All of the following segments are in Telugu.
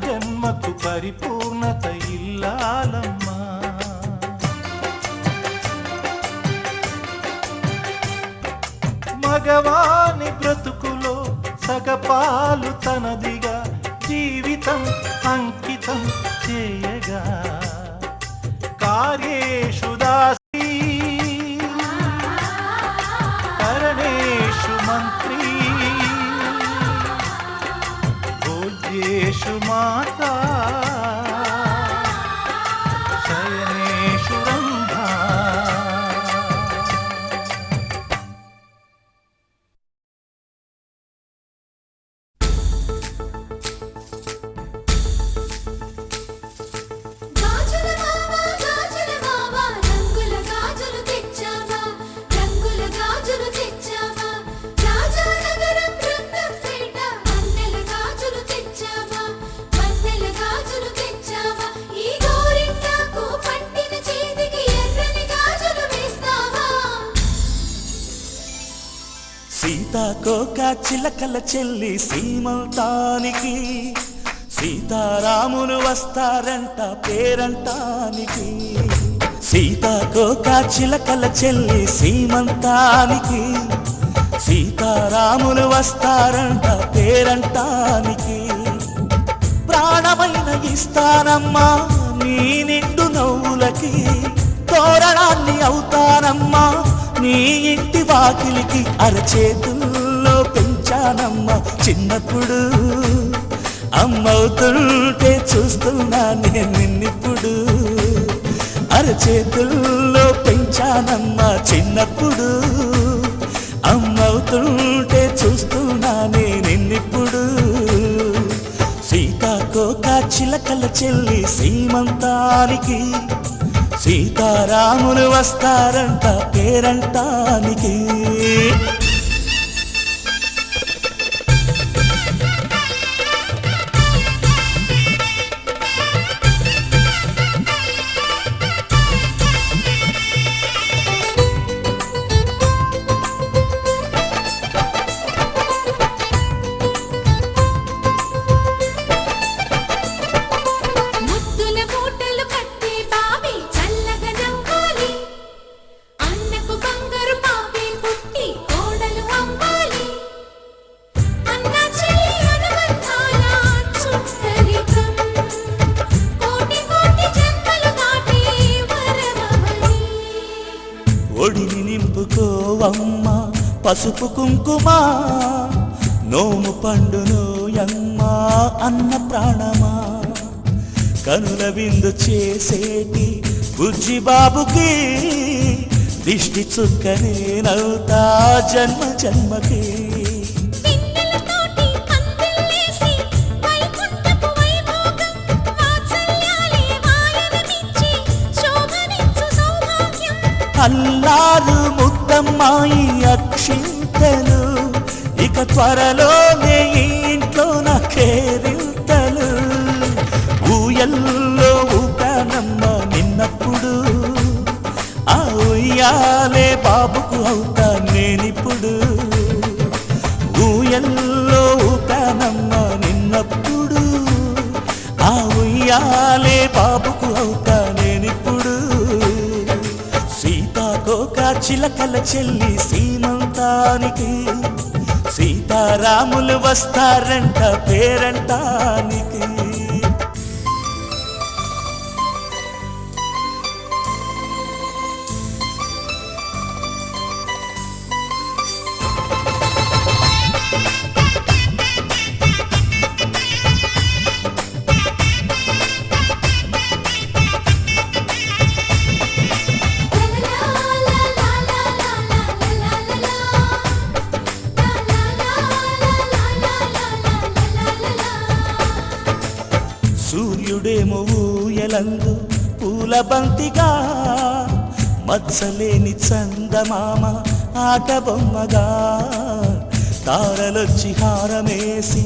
జన్మకు పరిపూర్ణత ఇల్లాలమ్మా. మగవాని బ్రతుకులో సగపాలు తనదిగా జీవితం అంకితం చేయగా కార్యేషు దాసి కరణేషు మంత్రి భోజ్యేషు మాతా శయనేషు రంభా. సీతాకోక చిలకల చెల్లి సీమంతానికి సీతారాములు వస్తారంట పేరంటానికి. సీతాకోక చిలకల చెల్లి సీమంతానికి సీతారాములు వస్తారంట పేరంటానికి. ప్రాణమైన ఇస్తానమ్మా నీ నిండు నవ్వులకి, తోరణాన్ని అవుతానమ్మా నీ ఇంటి వాకిలికి. అరచేతుల్లో పెంచానమ్మా చిన్నప్పుడు, అమ్మవుతుంటే చూస్తున్నా నేను నిన్నిప్పుడు. అరచేతుల్లో పెంచానమ్మా చిన్నప్పుడు, అమ్మవుతుంటే చూస్తున్నా నేను నిన్నిప్పుడు. సీతాకోక చిలకల చెల్లి సీమంతానికి సీతారాములు వస్తారంట పేరంటానికి. ఒడిని నింపుకోవమ్మ పసుపు కుంకుమ, నోము పండునోయమ్మ అన్న ప్రాణమా. కనుల విందు చేసేటి బుజ్జి బాబుకి దిష్టి చుక్కనేనవుతా జన్మ జన్మకి. అల్లారు ముద్దమ్మాయి అక్షింతలు, ఇక త్వరలోనే ఇంట్లో నా కేరింతలు. ఊయల్లో ఊపానమ్మ నిన్నప్పుడు, ఆ ఉయ్యాలే బాబుకు అవుతా నేనిప్పుడు. ఊయల్లో ఊపానమ్మ నిన్నప్పుడు, ఆ ఉయ్యాలే బాబుకు అవుతా నేనిప్పుడు. సీతాకోక చిలకల చెల్లి సీమంతానికి సీతారాములు వస్తారంట పేరంటానికి. సూర్యుడేమో ఊయలందు పూల బంతిగా, మత్సలేని చందమామ ఆట బొమ్మగా. తారలొచ్చి హారమేసి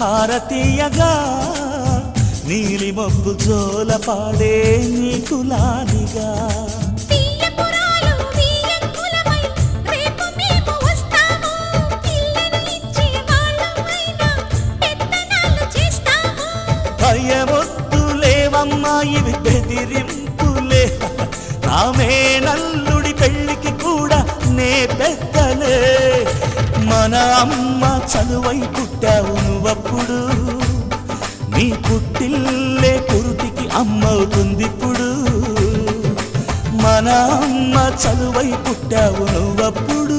హారతీయగా, నీలి మబ్బు జోల పాడే నీకులానిగా. బెదిరింపులే రామే నల్లుడి పెళ్ళికి కూడా నే పెద్దలే మన అమ్మ చనువై పుట్టావు నువ్వప్పుడు నీ పుట్టిల్లే పురుటికి అమ్మవుతుందిప్పుడు మన అమ్మ చనువై పుట్టావు నువ్వప్పుడు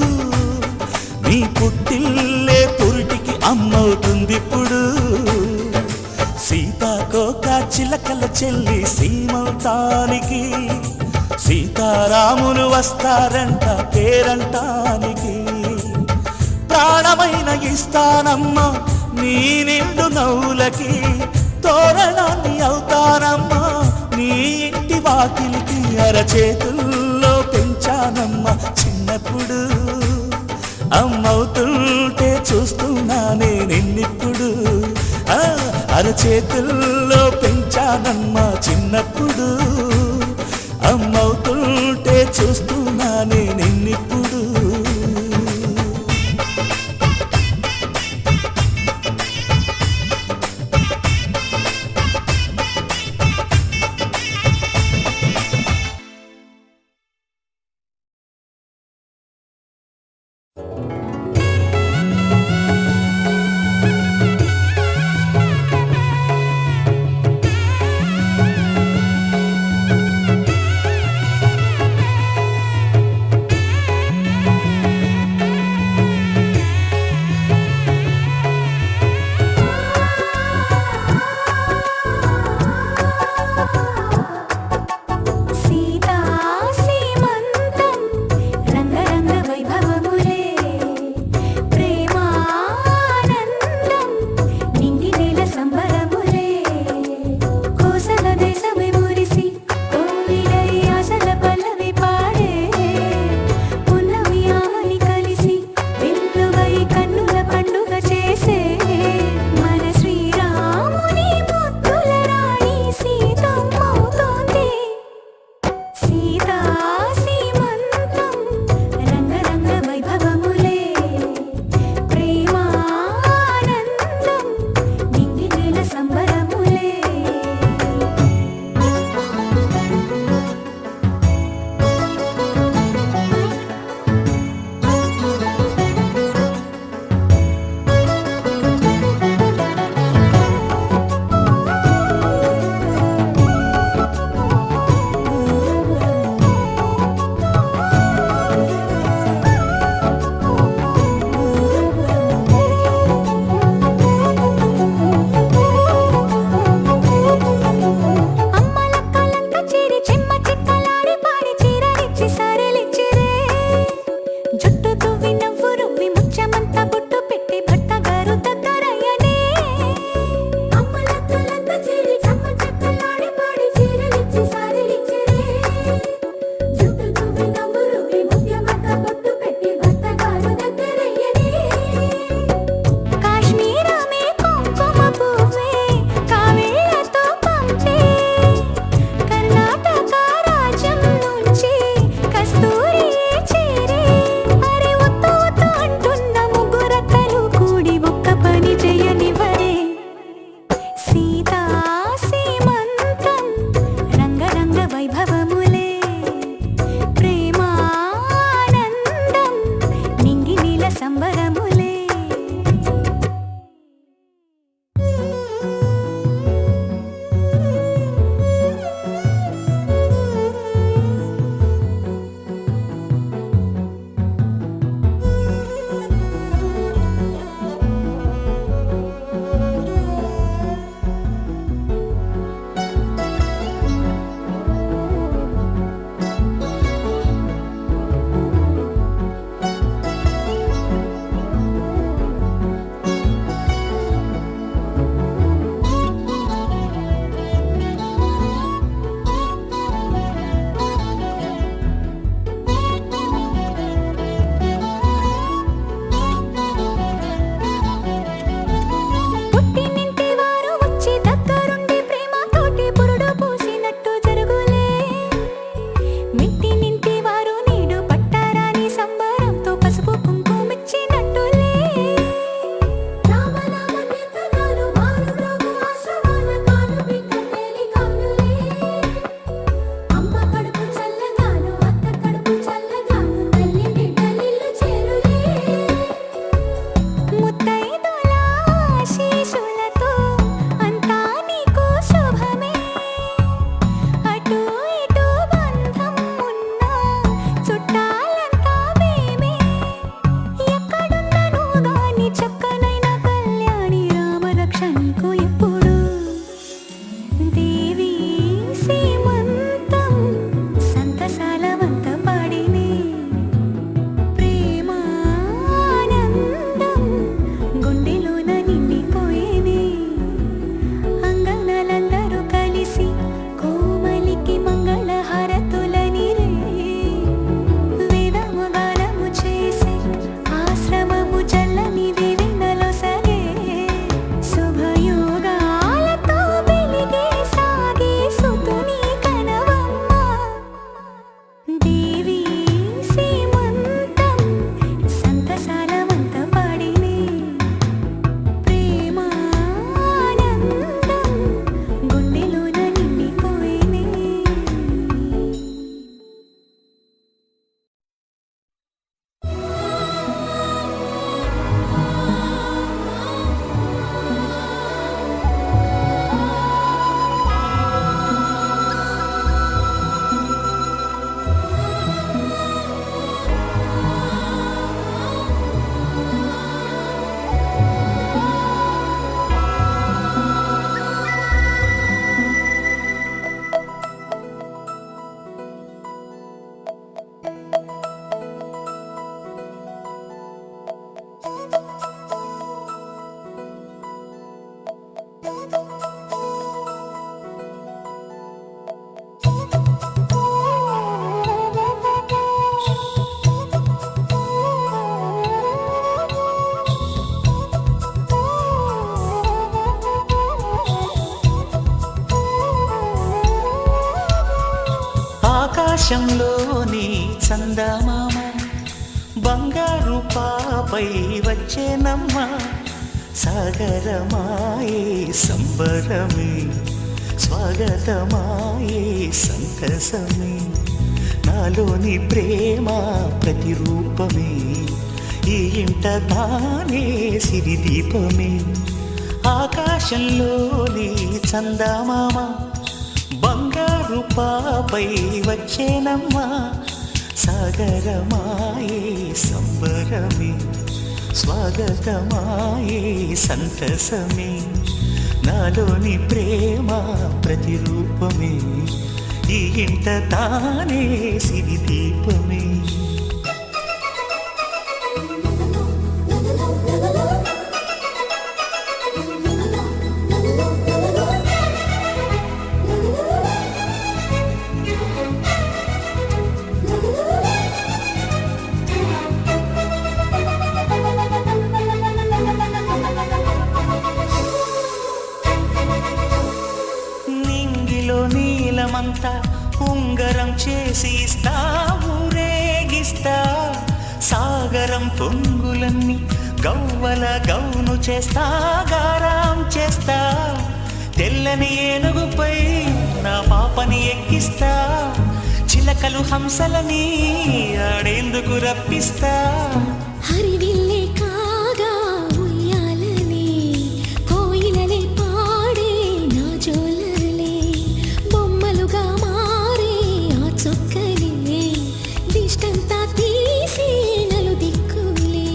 నీ పుట్టిల్లే పురుటికి అమ్మవుతుందిప్పుడు సీతాకోక చిలకల చెల్లి సీమంతానికి సీతారాములు వస్తారంట పేరంటానికి ప్రాణమైన ఇస్తానమ్మా నీ నిండు నవ్వులకి తోరణాన్ని అవుతానమ్మా నీ ఇంటి వాకిలికి అరచేతుల్లో పెంచానమ్మా చిన్నప్పుడు అమ్మవుతుంటే చూస్తున్నానే నిన్నిప్పుడు అరచేతుల్లో పెంచానమ్మా చిన్నప్పుడు అమ్మవుతుంటే చూస్తున్నానే నిన్నిప్పుడు ఆకాశంలోని చందమామ బంగారు పాపై వచ్చేనమ్మ సాగరమాయే సంబరమే స్వాగతమాయే సంతసమే నాలోని ప్రేమ ప్రతిరూపమే ఈ ఇంట తానే సిరిదీపమే ఆకాశంలోని చందమామ బంగారు పాపై వచ్చేనమ్మా సాగరమాయే సంబరమే స్వాగతమాయే సంతసమే నాలోని ప్రేమ ప్రతిరూపమే ఈ ఇంట తానే సిరిదీపమే నీలమంతా ఉంగరం చేసి ఇస్తా ఊరేగిస్తా సాగరం పొంగులన్నీ గవ్వల గౌను చేస్తా గారాం చేస్తా తెల్లని ఏనుగుపై నా పాపని ఎక్కిస్తా చిలకలు హంసలని ఆడేందుకు రప్పిస్తా హరివిల్లే కాగా ఉయ్యాలనే కోయిలనే పాడే నా జోలలే బొమ్మలుగా మారే ఆ చొక్కలే దిష్టంతా తీసి నలు దిక్కులే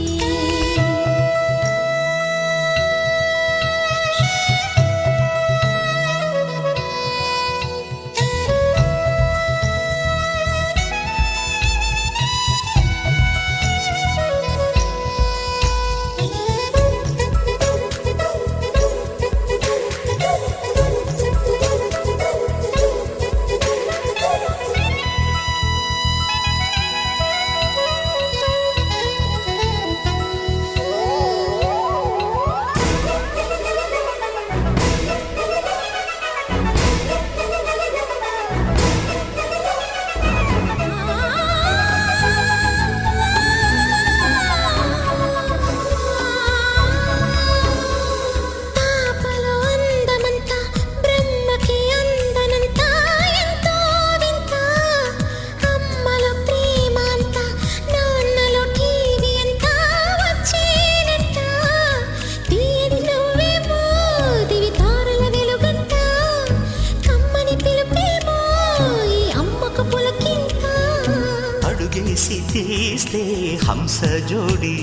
అడుగేసి తీస్తే హంస జోడి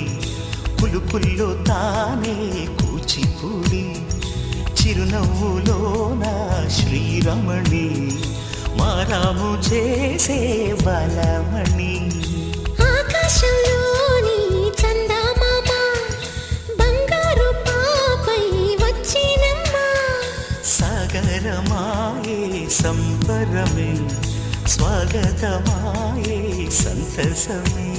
పులుపుల్లో తానే కూచిపూడి చిరునవ్వులోన శ్రీరమణి మారాము చేసే బలమణి ఆకాశంలోని చందమామ బంగారు పాపై వచ్చినమ్మా సాగరమాయే సంబరమే స్వాగతమాయే సంతసమే